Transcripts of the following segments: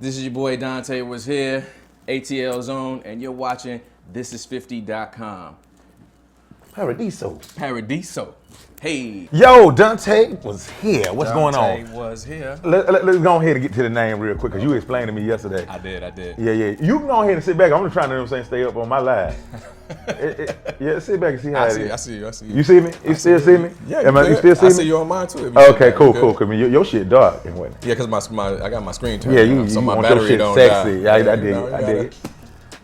This is your boy DanteWuzHere, ATL Zone, and you're watching thisis50.com. Paradiso. Hey. Yo, Dante was here. What's going on? DanteWuzHere. Let's go ahead and get to the name real quick, because you explained to me yesterday. I did. Yeah. You can go ahead and sit back. I'm just trying to stay up on my live. Yeah, sit back and see how it is. I see you. You see me? You still see me? Yeah, you still see I me? see you on mine too. Okay, cool. Cause your shit dark and what? Yeah, cause I got my screen turned. Yeah, on, so you my want battery your shit don't sexy. die. I dig it.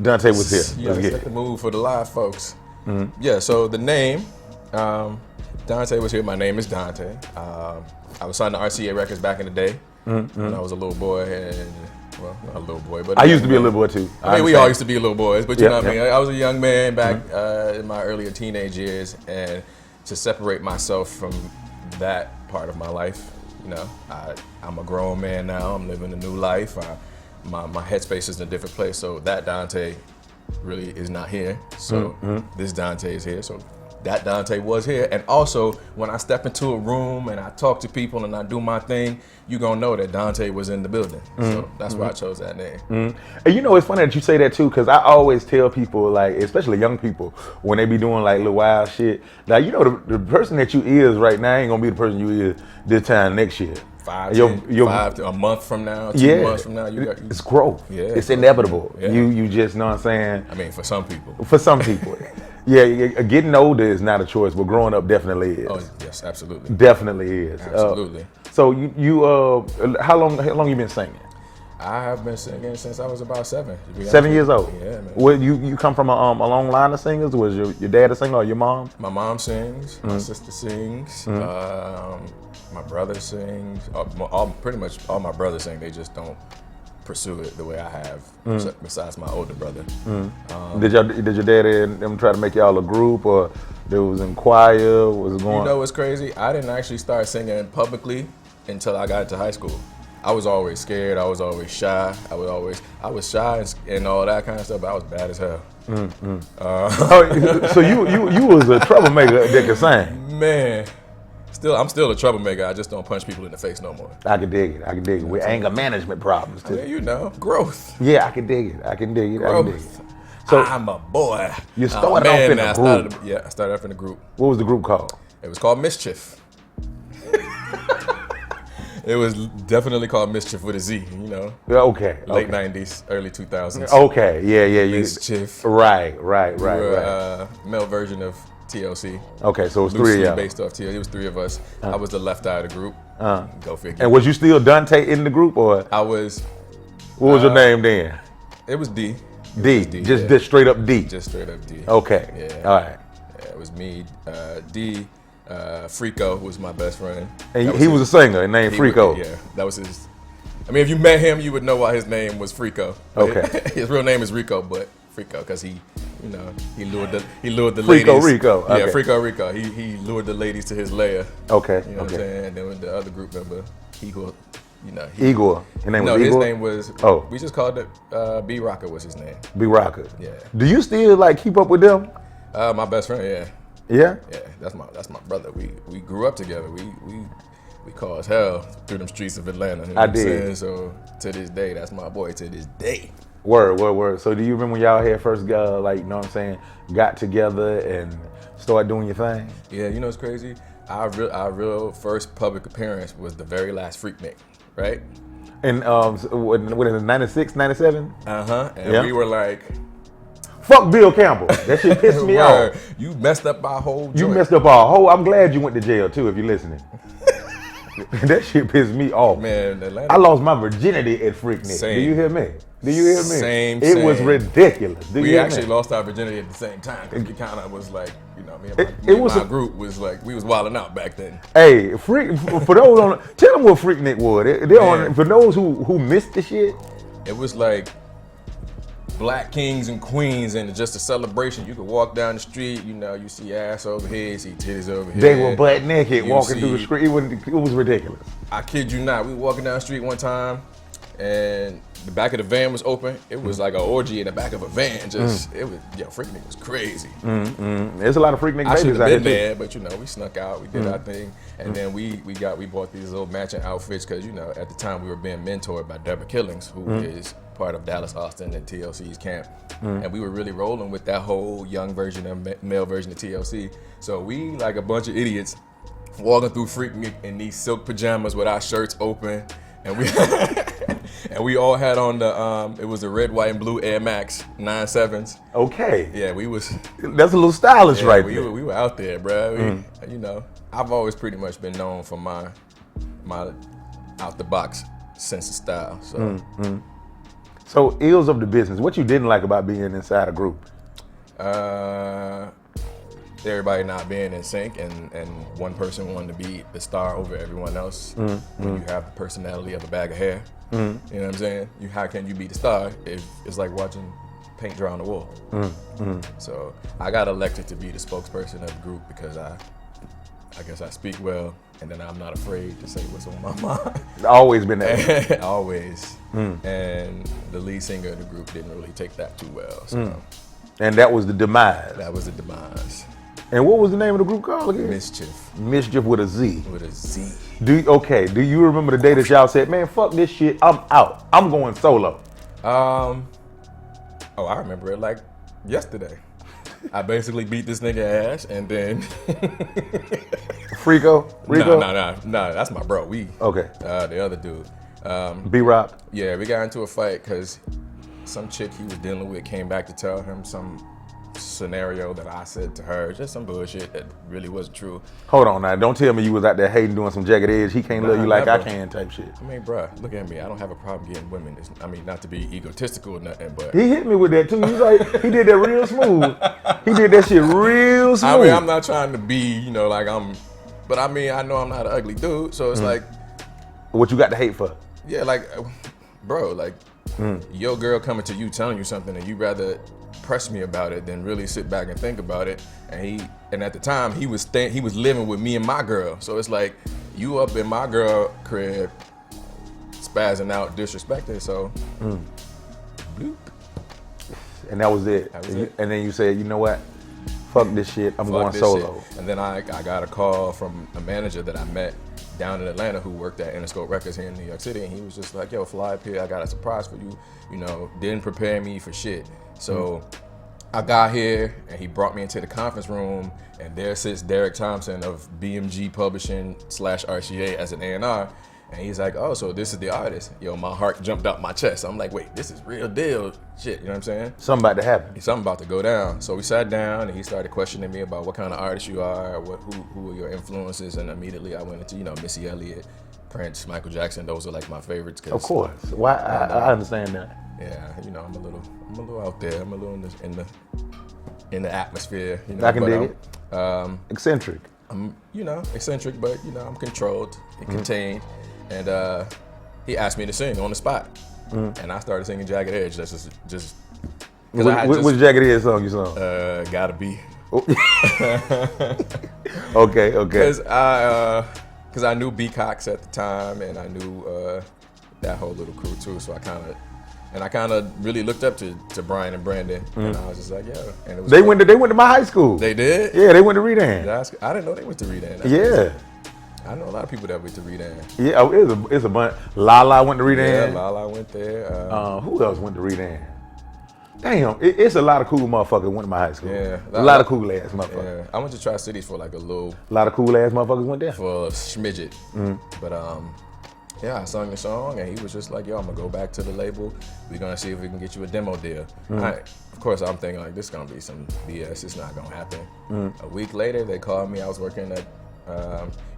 Dante was here. Yeah, Let's set the mood for the live folks. Yeah, so the name, Dante was here. My name is Dante. I was signed to RCA Records back in the day when I was a little boy, and well, not a little boy, but I used to be a little boy too. I mean, we all used to be little boys, but you know what I mean. I was a young man back in my earlier teenage years, and to separate myself from that part of my life, you know, I'm a grown man now. I'm living a new life. My headspace is in a different place, so that Dante really is not here. So this Dante is here. So that Dante was here. And also, when I step into a room and I talk to people and I do my thing, you gonna know that Dante was in the building. So that's why I chose that name. And you know, it's funny that you say that too, because I always tell people, like, especially young people, when they be doing like little wild shit, like, you know, the person that you is right now ain't gonna be the person you is this time next year. A month from now, 2 months from now, it's growth. Yeah, it's inevitable. Yeah. You just know what I'm saying. I mean, for some people. Yeah, getting older is not a choice, but growing up definitely is. Oh yes, absolutely. Definitely is. Absolutely. So how long you been singing? I have been singing since I was about 7. 7 years old. Yeah, man. Well, you come from a long line of singers. Was your dad a singer or your mom? My mom sings. My sister sings. My brother sings. Pretty much all my brothers sing. They just don't pursue it the way I have. Besides my older brother. Did your daddy and them try to make y'all a group, or there was in choir? Was it going? You know what's crazy? I didn't actually start singing publicly until I got into high school. I was always scared. I was always shy. I was shy and all that kind of stuff. But I was bad as hell. So you was a troublemaker that could sing. Man, I'm still a troublemaker. I just don't punch people in the face no more. I can dig it. With anger management problems too. Yeah, you know, growth. Yeah, I can dig it. Growth. So I'm a boy. You started off in a group. I started off in a group. What was the group called? It was called Mischief. It was definitely called Mischief with a Z, you know. Okay. Late 90s, early 2000s. Okay, yeah. Mischief. Right. We were a male version of TLC. Okay, so it was loosely 3 of y'all. Based off TLC. It was 3 of us. I was the left eye of the group. Go figure. And was you still Dante in the group, or? I was. What was your name then? It was D. Just straight up D. Just straight up D. Okay. Yeah. All right. Yeah, it was me, D. Frico was my best friend. And he was a singer named Frico. Yeah, that was his. I mean, if you met him, you would know why his name was Frico. Okay. His real name is Rico, but Frico because he lured the ladies. Rico. Okay. Yeah, Frico Rico. He lured the ladies to his lair. Okay. You know what I'm saying? And then with the other group member, Igor. Igor. His name was Igor? His name was. Oh. We just called it B Rocker was his name. B Rocker. Yeah. Do you still like keep up with them? My best friend. Yeah. Yeah? Yeah, that's my brother. We grew up together. We cause hell through them streets of Atlanta. You know what I'm saying? So to this day, that's my boy to this day. Word. So do you remember when y'all had first got, like, you know what I'm saying, got together and started doing your thing? Yeah, you know what's crazy? Our real first public appearance was the very last Freaknik, right? And what is it, 96, 97? And we were like, fuck Bill Campbell. That shit pissed me off. You messed up our whole joint. You messed up our whole. I'm glad you went to jail too, if you're listening. That shit pissed me off. Man, Atlanta. I lost my virginity at Freaknik. Do you hear me? Same. It was ridiculous. We actually lost our virginity at the same time because we kind of was like, you know, me and my group was like, we was wilding out back then. Hey, for those tell them what Freaknik was. For those who missed the shit. It was like black kings and queens, and just a celebration. You could walk down the street, you know, you see ass over here, see titties over here. They were butt naked walking through the street. It was ridiculous. I kid you not. We were walking down the street one time, and the back of the van was open. It was like an orgy in the back of a van. It was, freak nigga was crazy. There's a lot of freak nigga I should babies have out here been there, but we snuck out. We did our thing, and then we bought these little matching outfits because at the time we were being mentored by Deborah Killings, who is part of Dallas Austin and TLC's camp, and we were really rolling with that whole young version of male version of TLC. So we like a bunch of idiots walking through Freaknik in these silk pajamas with our shirts open, and we and we all had on the it was the red, white, and blue Air Max 97s. Okay. Yeah, we was. That's a little stylish, right there. We were out there, bro. I've always pretty much been known for my out the box sense of style. So. So, ills of the business. What you didn't like about being inside a group? Everybody not being in sync, and one person wanting to be the star over everyone else. When you have the personality of a bag of hair, you know what I'm saying? How can you be the star if it's like watching paint dry on the wall? So I got elected to be the spokesperson of the group because I guess I speak well, and then I'm not afraid to say what's on my mind. Always been that. Always. And the lead singer of the group didn't really take that too well. So. And that was the demise. That was the demise. And what was the name of the group called again? Mischief. Mischief with a Z. With a Z. Do you remember the day that y'all said, man, fuck this shit, I'm out. I'm going solo? I remember it like yesterday. I basically beat this nigga ass, and then Rico? No, that's my bro. Okay. The other dude. B-Rock? Yeah, we got into a fight because some chick he was dealing with came back to tell him some scenario that I said to her, just some bullshit that really wasn't true. Hold on now, don't tell me you was out there hating, doing some jagged edge, he can't love you like I can type shit. I mean, bruh, look at me. I don't have a problem getting women. Not to be egotistical or nothing, but... He hit me with that too. He's like, he did that real smooth. He did that shit real smooth. I mean, I'm not trying to be, like I'm... But I mean, I know I'm not an ugly dude, so it's like... What you got to hate for? Yeah, like, bro, like, your girl coming to you telling you something and you rather press me about it than really sit back and think about it. And at the time he was living with me and my girl. So it's like you up in my girl crib spazzing out, disrespecting. So bloop. And that was it. And then you said, you know what? Fuck this shit. I'm going solo. Shit. And then I got a call from a manager that I met down in Atlanta who worked at Interscope Records here in New York City, and he was just like, yo, fly up here, I got a surprise for you. Didn't prepare me for shit. So I got here and he brought me into the conference room, and there sits Derek Thompson of BMG Publishing / RCA as an A&R. And he's like, oh, so this is the artist. Yo, my heart jumped out my chest. I'm like, wait, this is real deal shit, you know what I'm saying? Something about to happen. Something about to go down. So we sat down and he started questioning me about what kind of artist you are, who are your influences, and immediately I went into, Missy Elliott, Prince, Michael Jackson. Those are like my favorites. Of course. Why? I understand that. Yeah, I'm a little out there. I'm a little in the atmosphere. I can dig it. Eccentric. I'm, eccentric, but I'm controlled and contained. And he asked me to sing on the spot, and I started singing Jagged Edge. That's just. Which Jagged Edge song you sung? Gotta Be. Okay. Because I knew B Cox at the time, and I knew that whole little crew too. So I kind of really looked up to Brian and Brandon, and I was just like, yeah. And it was they went to my high school. They did? Yeah, they went to Redan. I didn't know they went to Redan. Yeah. I know a lot of people that went to Redan. Yeah, it's a bunch. Lala went to Redan. Yeah, Lala went there. Who else went to Redan? Damn, it's a lot of cool motherfuckers went to my high school. Yeah. A lot of cool ass motherfuckers. Yeah. I went to Tri-Cities for like a lot of cool ass motherfuckers went there. For a smidget. But yeah, I sung the song and he was just like, yo, I'm gonna go back to the label. We're gonna see if we can get you a demo deal. Of course, I'm thinking like, this is gonna be some BS. It's not gonna happen. A week later, they called me. I was working at,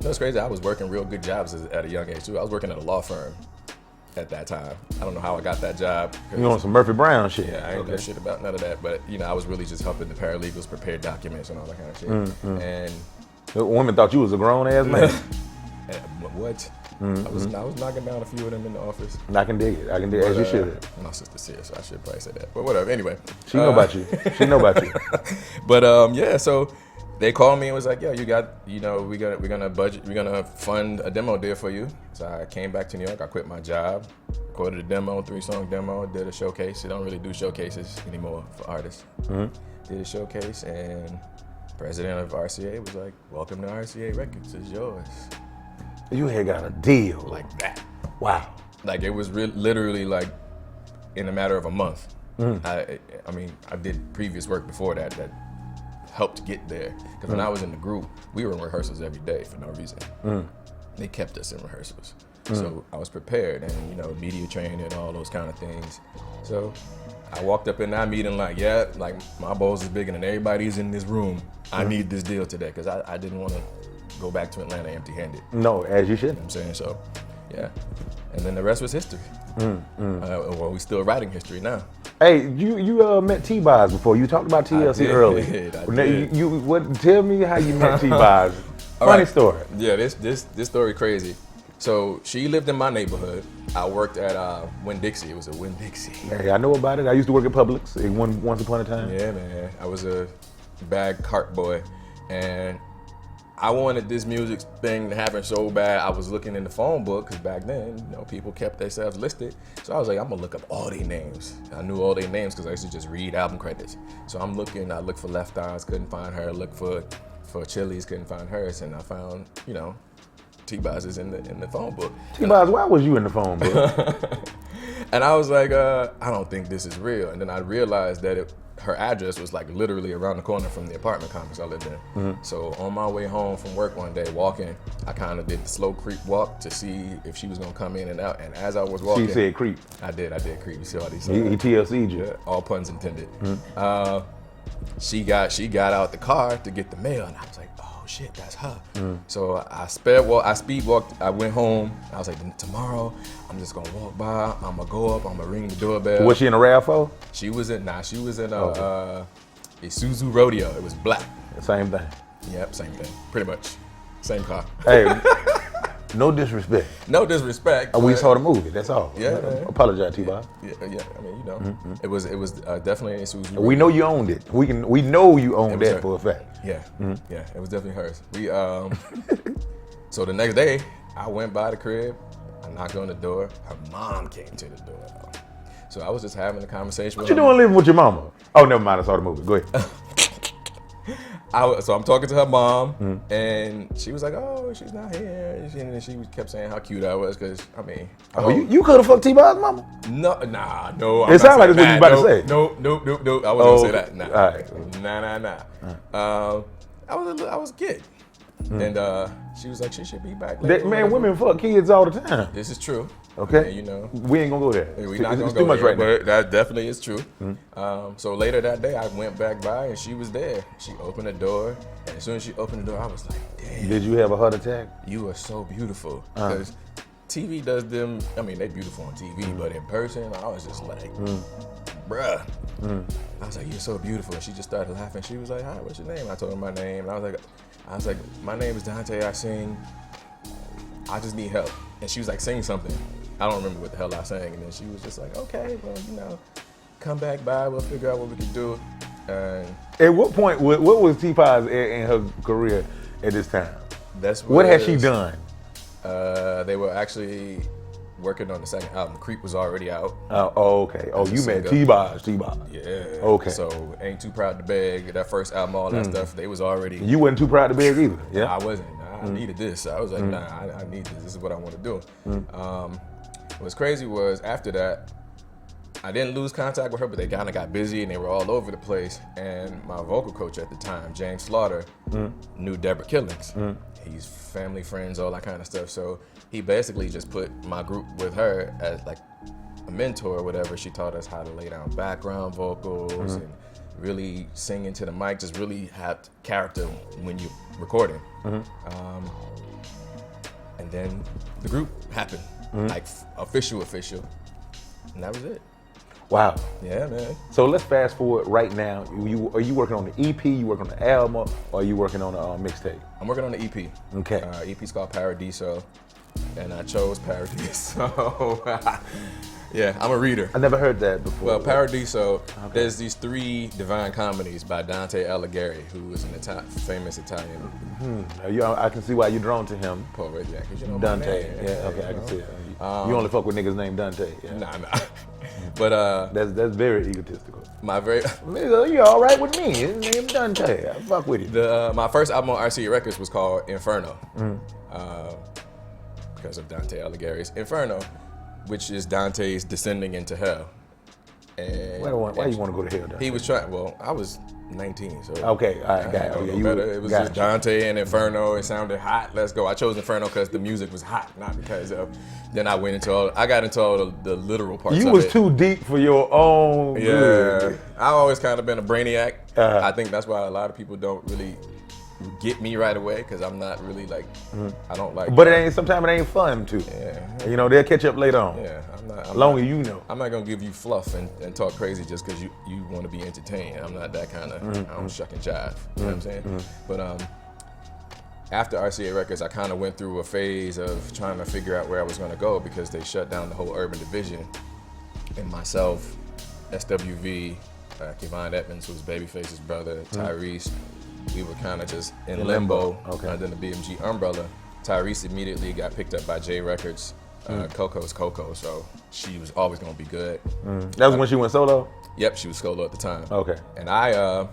it's crazy. I was working real good jobs at a young age too. I was working at a law firm at that time. I don't know how I got that job. You on some Murphy Brown shit. Yeah, I ain't know shit about none of that. But I was really just helping the paralegals prepare documents and all that kind of shit. And women thought you was a grown ass man. What? I was knocking down a few of them in the office. I can dig it. As you should. My sister's here, so I should probably say that. But whatever. Anyway, she know about you. She know about you. But yeah, so they called me and was like, yo, we're gonna fund a demo deal for you. So I came back to New York. I quit my job, recorded a demo, 3-song demo, did a showcase. They don't really do showcases anymore for artists. Did a showcase, and president of RCA was like, welcome to RCA Records, it's yours. You had got a deal. Like that. Wow. Like it was literally like in a matter of a month. I mean, I did previous work before that helped get there. Because when I was in the group, we were in rehearsals every day for no reason. They kept us in rehearsals. So I was prepared, and you know, media training and all those kind of things. So I walked up in that meeting like, yeah, like my balls is bigger than everybody's in this room. I need this deal today, because I didn't want to go back to Atlanta empty-handed. No, as you should. You know what I'm saying? So, yeah. And then the rest was history. Well, we still writing history now. Hey, you met T-Boz before. You talked about TLC earlier. Tell me how you met T-Boz. Funny story. Yeah, this story crazy. So she lived in my neighborhood. I worked at Winn-Dixie. It was a Winn-Dixie. Hey, I know about it. I used to work at Publix once upon a time. Yeah, man. I was a bag cart boy, and I wanted this music thing to happen so bad. I was looking in the phone book, because back then, you know, people kept themselves listed. So I was like, I'm gonna look up all their names. I knew all their names because I used to just read album credits. So I looked for Left Eyes, couldn't find her. Looked for Chili's, couldn't find hers, and I found, you know, T-Boz is in the phone book. T-Boz, why was you in the phone book? And I was like, I don't think this is real. And then I realized that her address was like literally around the corner from the apartment complex I lived in. So on my way home from work one day, walking, I kind of did the slow creep walk to see if she was gonna come in and out. And as I was walking, She said creep. I did creep. You see all these? He TLC'd you. Yeah, all puns intended. She got out the car to get the mail, and I was like, oh shit, that's her. So I speed walked. I went home. I was like, tomorrow I'm just gonna walk by. I'm gonna go up. I'm gonna ring the doorbell. Was she in a RAV4? She was in a Isuzu Rodeo. It was black. Same thing. Yep, same thing. Pretty much, same car. Hey, no disrespect. No disrespect. We saw the movie. That's all. Yeah. Apologize, T-Boz. Yeah. I mean, you know, it was definitely an Isuzu Rodeo. We know you owned it. We know you owned that for a fact. Yeah. Yeah. It was definitely hers. We So the next day, I went by the crib. I knocked on the door. Her mom came to the door. So I was just having a conversation with her. What you doing living with your mama? Oh, never mind. I saw the movie. Go ahead. So I'm talking to her mom, and she was like, "Oh, she's not here." And she kept saying how cute I was, because I mean, you could have fucked T-Boz's mama. No. It sounded like that's what you about to say. Nope. I wasn't gonna say that. Nah. All right. Nah. I was a kid, and she was like, she should be back later. Man, women fuck kids all the time. This is true. Okay. And, you know, we ain't gonna go there. We're not gonna it's go too much there, right now. but that definitely is true. So later that day, I went back by, and she was there. She opened the door, and as soon as she opened the door, I was like, damn. Did you have a heart attack? You are so beautiful. Because TV does them, I mean, they beautiful on TV, but in person, I was just like, bruh. I was like, you're so beautiful. And she just started laughing. She was like, hi, what's your name? I told her my name. And I was like, my name is Dante. I sing. I just need help. And she was like, sing something. I don't remember what the hell I sang. And then she was just like, okay, well, you know, come back by. We'll figure out what we can do. At what point, what was T-Boz in her career at this time? What had she done? They were actually working on the second album. Creep was already out. Oh, okay. Oh, you met T-Boz. Yeah. Okay. So Ain't Too Proud to Beg, that first album, all that stuff, they was already. You wasn't too proud to beg either. Yeah. I wasn't. I needed this. I was like, nah, I need this. This is what I want to do. What's crazy was after that, I didn't lose contact with her, but they kind of got busy and they were all over the place. And my vocal coach at the time, James Slaughter, knew Deborah Killings. He's family, friends, all that kind of stuff. So he basically just put my group with her as like a mentor or whatever. She taught us how to lay down background vocals and really sing into the mic, just really have character when you're recording. And then the group happened, like official, and that was it. Wow. Yeah, man. So let's fast forward right now. Are you working on the EP? You working on the album? Or are you working on a mixtape? I'm working on the EP. Okay. EP's called Paradiso, and I chose Paradiso. Yeah, I'm a reader. I never heard that before. Well, Paradiso, there's these 3 divine comedies by Dante Alighieri, who is an famous Italian I can see why you're drawn to him. poet. Yeah, 'cause you know Dante. my name. Yeah, okay, I can see it. You only fuck with niggas named Dante. Yeah. Nah. But That's very egotistical. Nigga, You all right with me? His name Dante. I fuck with you. my first album on RCA Records was called Inferno, because of Dante Alighieri's Inferno, which is Dante's descending into hell. And Why you want to go to hell, Dante? he was trying. Well, I was 19, so Okay, all right, got it. Okay, it was just Dante and Inferno. It sounded hot. Let's go. I chose Inferno because the music was hot, not because of. Then I got into all the literal parts. You of was it. too deep for your own. Yeah, good. I've always kind of been a brainiac. Uh-huh. I think that's why a lot of people don't really get me right away because I'm not really like. I don't like. But sometimes it ain't fun too. Yeah. You know, they'll catch up later on. Yeah, Long as you know. I'm not gonna give you fluff and talk crazy just because you want to be entertained. I'm not that kind of. I don't shuck and jive. You know what I'm saying? But after RCA Records, I kind of went through a phase of trying to figure out where I was gonna go because they shut down the whole urban division. And myself, SWV, Kevon Edmonds, who's Babyface's brother, Tyrese, we were kind of just in limbo under the BMG umbrella. Tyrese immediately got picked up by J Records. Coco's Coco, so she was always gonna be good. That was when she went solo? Yep, she was solo at the time. Okay. And I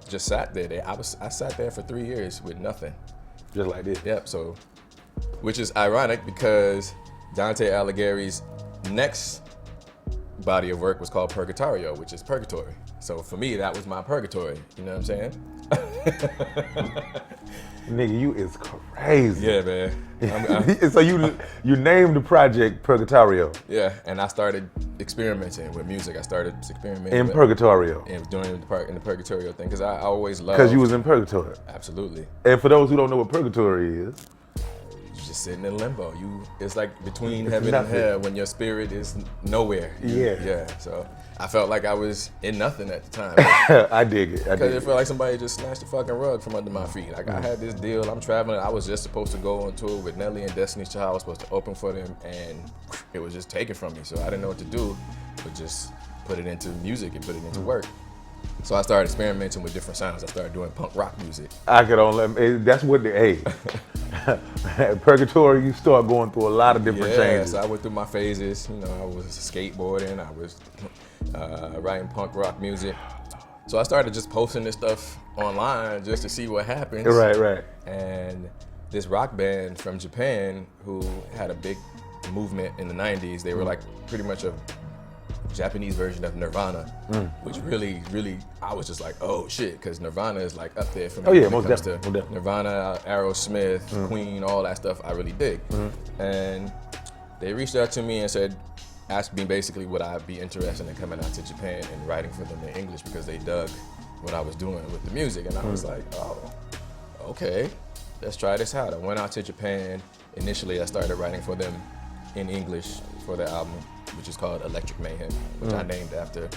just sat there. I sat there for 3 years with nothing. Just like this? Yep, so, which is ironic because Dante Alighieri's next body of work was called Purgatorio, which is purgatory. So for me, that was my purgatory, you know what I'm saying? Nigga, you is crazy. Yeah, man. So you named the project Purgatorio. Yeah, and I started experimenting with music. I started experimenting in Purgatorio. And doing in the Purgatorio thing because I always loved. Because you was in purgatory. Absolutely. And for those who don't know what purgatory is, you're just sitting in limbo. It's like between heaven and hell when your spirit is nowhere. Yeah. So I felt like I was in nothing at the time. I dig it. Because it felt like somebody just snatched the fucking rug from under my feet. Like I had this deal. I'm traveling. I was just supposed to go on tour with Nelly and Destiny's Child. I was supposed to open for them, and it was just taken from me. So I didn't know what to do, but just put it into music and put it into work. So I started experimenting with different sounds. I started doing punk rock music. I could only. That's what Purgatory, you start going through a lot of different changes. So I went through my phases. You know, I was skateboarding. I was writing punk rock music. So I started just posting this stuff online just to see what happens. Right. And this rock band from Japan who had a big movement in the 90s, they were like pretty much a Japanese version of Nirvana, which really, I was just like, oh shit, because Nirvana is like up there for me. Oh yeah, most definitely. Nirvana, Aerosmith, Queen, all that stuff I really dig. And they reached out to me and asked me basically would I be interested in coming out to Japan and writing for them in English because they dug what I was doing with the music. And I was like, oh, okay, let's try this out. I went out to Japan. Initially, I started writing for them in English for their album, which is called Electric Mayhem, which I named after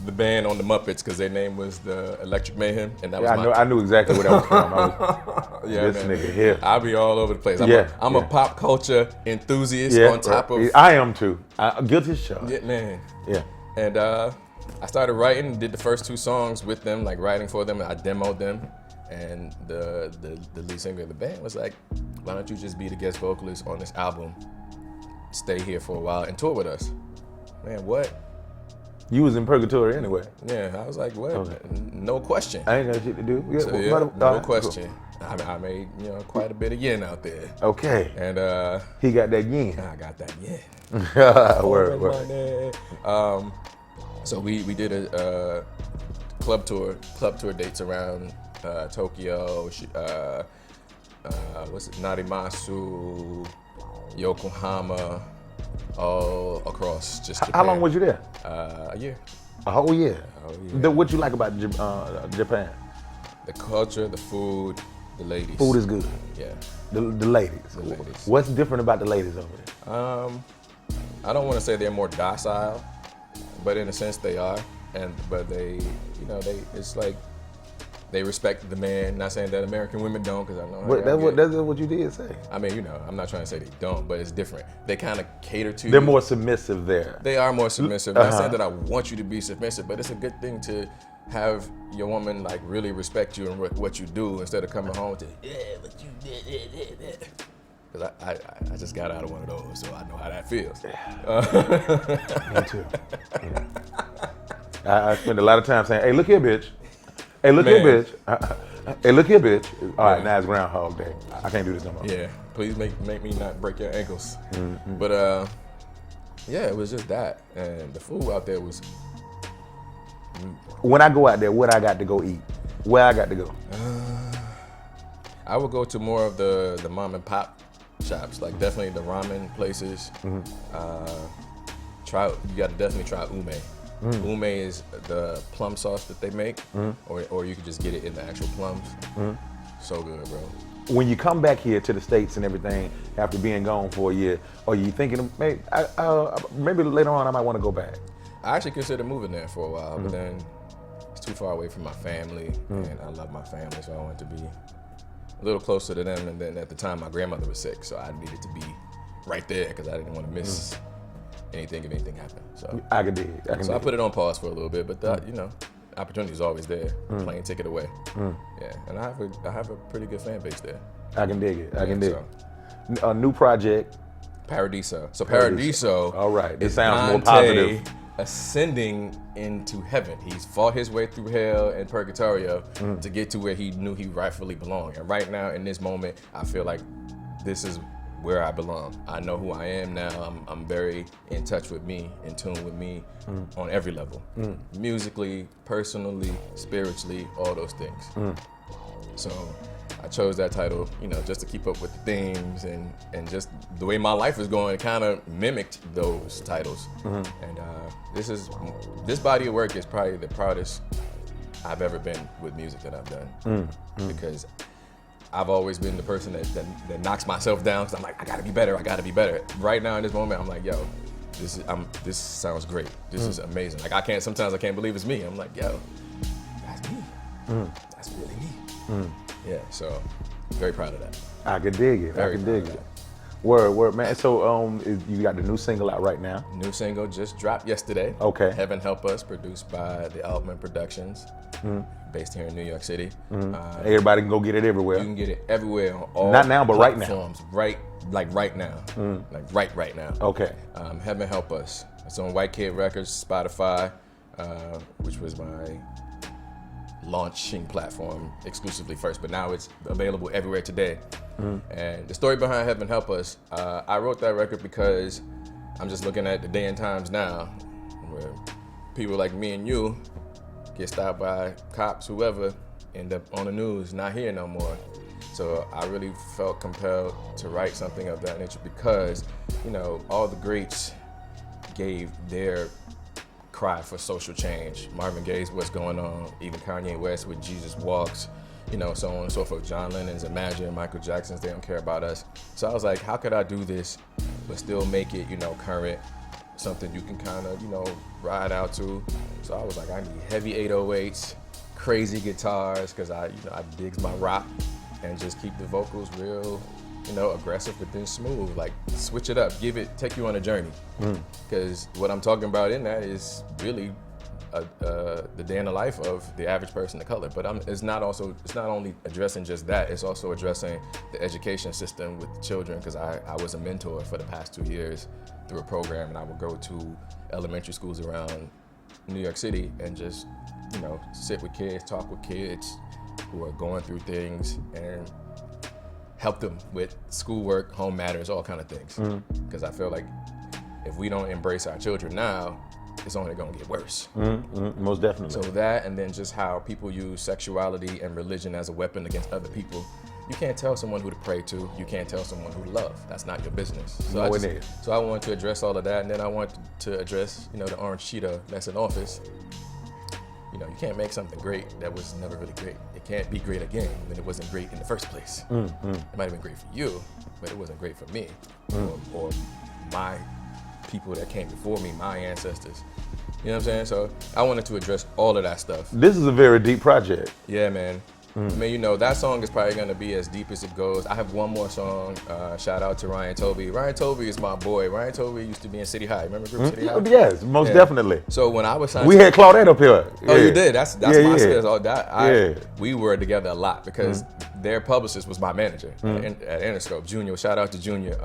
the band on the Muppets because their name was the Electric Mayhem, and that was I knew exactly where that was from. This nigga here. I'll be all over the place. I'm a pop culture enthusiast on top of. I am too. Guilty as charged. Yeah, man. Yeah. And I started writing, did the first 2 songs with them, like writing for them. I demoed them, and the lead singer of the band was like, "Why don't you just be the guest vocalist on this album? Stay here for a while and tour with us." Man, what? You was in Purgatory anyway. Yeah, I was like, what? Okay. No question. I ain't got shit to do. No question. Cool. I made quite a bit of yen out there. Okay. And he got that yen. I got that yen. Word. So we did a club tour dates around Tokyo, Narimasu, Yokohama, all across just Japan. How long was you there? A year. A whole year? What you like about Japan? The culture, the food, the ladies. Food is good. Yeah. The ladies. The ladies. What's different about the ladies over there? I don't want to say they're more docile, but in a sense they are. But they, it's like They respect the man. Not saying that American women don't, because I know that's what you did say. I mean, you know, I'm not trying to say they don't, but it's different. They kind of cater to. They're more submissive there. They are more submissive. Not saying that I want you to be submissive, but it's a good thing to have your woman like really respect you and what you do instead of coming home to what you did. Because I just got out of one of those, so I know how that feels. Me too. Yeah. I spend a lot of time saying, "Hey, look here, bitch. Hey, look here, bitch. Hey, look here, bitch." All right, now it's Groundhog Day. I can't do this no more. Yeah, please make me not break your ankles. Mm-hmm. But yeah, it was just that, and the food out there was. When I go out there, what I got to go eat? Where I got to go? I would go to more of the mom and pop shops, like definitely the ramen places. Mm-hmm. You got to definitely try ume. Ume is the plum sauce that they make, or you can just get it in the actual plums. So good, bro. When you come back here to the States and everything, after being gone for a year, are you thinking maybe later on I might want to go back? I actually considered moving there for a while, but then it's too far away from my family, and I love my family, so I wanted to be a little closer to them. And then at the time, my grandmother was sick, so I needed to be right there because I didn't want to miss anything if anything happened. So I can dig it. I put it on pause for a little bit, but you know, opportunity is always there. Plane ticket away. Yeah, and I have a pretty good fan base there. I can dig it. I can dig it. A new project. Paradiso. So Paradiso. All right. This is sounds more Dante positive. Ascending into heaven. He's fought his way through hell and purgatorio to get to where he knew he rightfully belonged. And right now, in this moment, I feel like this is where I belong. I know who I am now. I'm very in touch with me, in tune with me on every level. Musically, personally, spiritually, all those things. So I chose that title, you know, just to keep up with the themes and just the way my life is going, it kind of mimicked those titles. And this body of work is probably the proudest I've ever been with music that I've done. Because I've always been the person that knocks myself down because I'm like, I gotta be better. Right now in this moment, I'm like, yo, this sounds great. This is amazing. Like sometimes I can't believe it's me. I'm like, yo, that's me. That's really me. Yeah, so very proud of that. I can dig it. I can dig it. Word, man. So you got the new single out right now? New single just dropped yesterday. Okay. Heaven Help Us, produced by the Altman Productions, based here in New York City. Everybody can go get it everywhere. You can get it everywhere on all Not now, but platforms. Right now. Right now. Okay. Heaven Help Us. It's on White Kid Records, Spotify, which was my launching platform exclusively first, but now it's available everywhere today. And the story behind Heaven Help Us, I wrote that record because I'm just looking at the day and times now where people like me and you get stopped by cops, whoever, end up on the news, not here no more. So I really felt compelled to write something of that nature because, you know, all the greats gave their cry for social change. Marvin Gaye's What's Going On, even Kanye West with Jesus Walks, you know, so on and so forth. John Lennon's Imagine, Michael Jackson's They Don't Care About Us. So I was like, how could I do this but still make it, you know, current, something you can kind of, you know, ride out to. So I was like, I need heavy 808s, crazy guitars, because I digs my rock, and just keep the vocals real, you know, aggressive but then smooth. Like, switch it up, take you on a journey. Because what I'm talking about in that is really the day in the life of the average person of color. But it's not only addressing just that, it's also addressing the education system with the children, because I was a mentor for the past 2 years through a program, and I would go to elementary schools around New York City and just, you know, sit with kids, talk with kids who are going through things, and help them with schoolwork, home matters, all kind of things. Because I feel like if we don't embrace our children now, it's only gonna get worse. Most definitely. So that, and then just how people use sexuality and religion as a weapon against other people. You can't tell someone who to pray to. You can't tell someone who to love. That's not your business. So I wanted to address all of that, and then I wanted to address, you know, the orange cheetah that's in office. You know, you can't make something great that was never really great. It can't be great again when it wasn't great in the first place. It might have been great for you, but it wasn't great for me or my people that came before me, my ancestors. You know what I'm saying? So I wanted to address all of that stuff. This is a very deep project. Yeah, man. I mean, you know, that song is probably gonna be as deep as it goes. I have one more song. Shout out to Ryan Tovey. Ryan Tovey is my boy. Ryan Tovey used to be in City High. Remember Group City High? Yes, most definitely. So when I was signed, We had Claudette up here. Oh, you did? That's my sis. Oh, Yeah. We were together a lot because their publicist was my manager at Interscope. Junior. Shout out to Junior.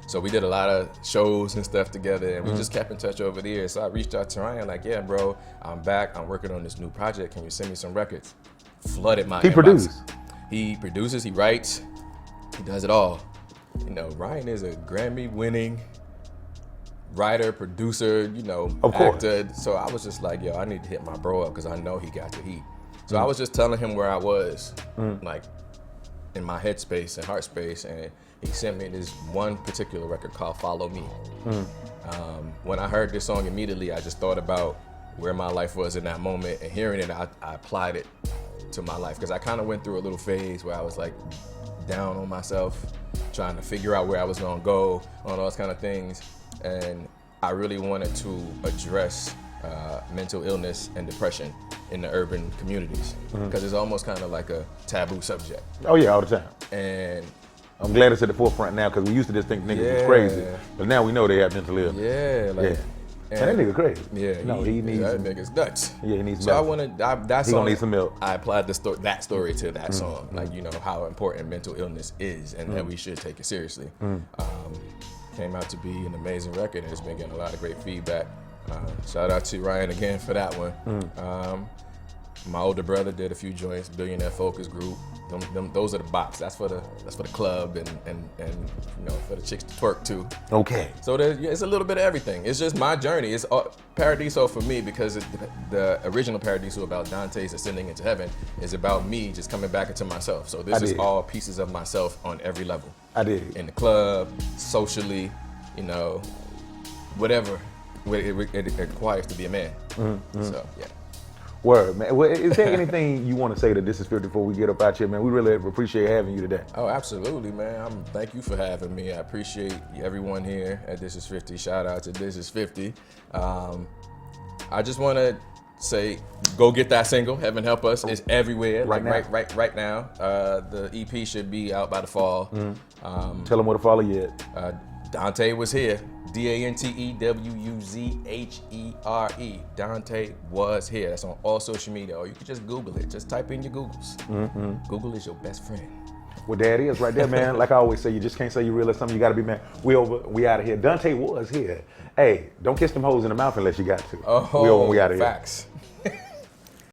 So we did a lot of shows and stuff together, and we just kept in touch over the years. So I reached out to Ryan like, yeah, bro, I'm back. I'm working on this new project. Can you send me some records? Flooded my He inbox. produced. He produces, he writes, he does it all. You know, Ryan is a Grammy-winning writer, producer, you know, Of course. actor. So I was just like, yo, I need to hit my bro up because I know he got the heat. So I was just telling him where I was, like in my headspace and heart space, and he sent me this one particular record called Follow Me. When I heard this song immediately, I just thought about where my life was in that moment, and hearing it, I applied it to my life because I kind of went through a little phase where I was like down on myself, trying to figure out where I was gonna go, on those kind of things, and I really wanted to address mental illness and depression in the urban communities because it's almost kind of like a taboo subject. Oh yeah, all the time. And I'm glad it's at the forefront now because we used to just think niggas was crazy, but now we know they have mental illness. yeah, like, Man, that nigga crazy. Yeah, No, he needs. that nigga's nuts. Yeah, he needs So I milk. wanted that He song. gonna need some milk. I applied that story to that song, like, you know, how important mental illness is, and that we should take it seriously. Came out to be an amazing record, and it's been getting a lot of great feedback. Shout out to Ryan again for that one. My older brother did a few joints, Billionaire Focus Group. Those are the bops. That's for the club and you know, for the chicks to twerk to. Okay. So it's a little bit of everything. It's just my journey. It's Paradiso for me because the original Paradiso about Dante's ascending into heaven is about me just coming back into myself. So this is all pieces of myself on every level. I did. In the club, socially, you know, whatever it requires to be a man. So yeah. Word, man. Well, is there anything you want to say to This Is 50 before we get up out here, man? We really appreciate having you today. Oh, absolutely, man. Thank you for having me. I appreciate everyone here at This Is 50. Shout out to This Is 50. I just want to say, go get that single. Heaven Help Us. It's everywhere. Right now. Right now. The EP should be out by the fall. Tell them where to follow you at. DanteWuzHere. DanteWuzHere. Dante was here. That's on all social media. Or you can just Google it. Just type in your Googles. Google is your best friend. Well, there it is right there, man. Like I always say, you just can't say you realize something. You got to be man. We over. We out of here. Dante was here. Hey, don't kiss them hoes in the mouth unless you got to. Oh, we over. We out of here. Facts.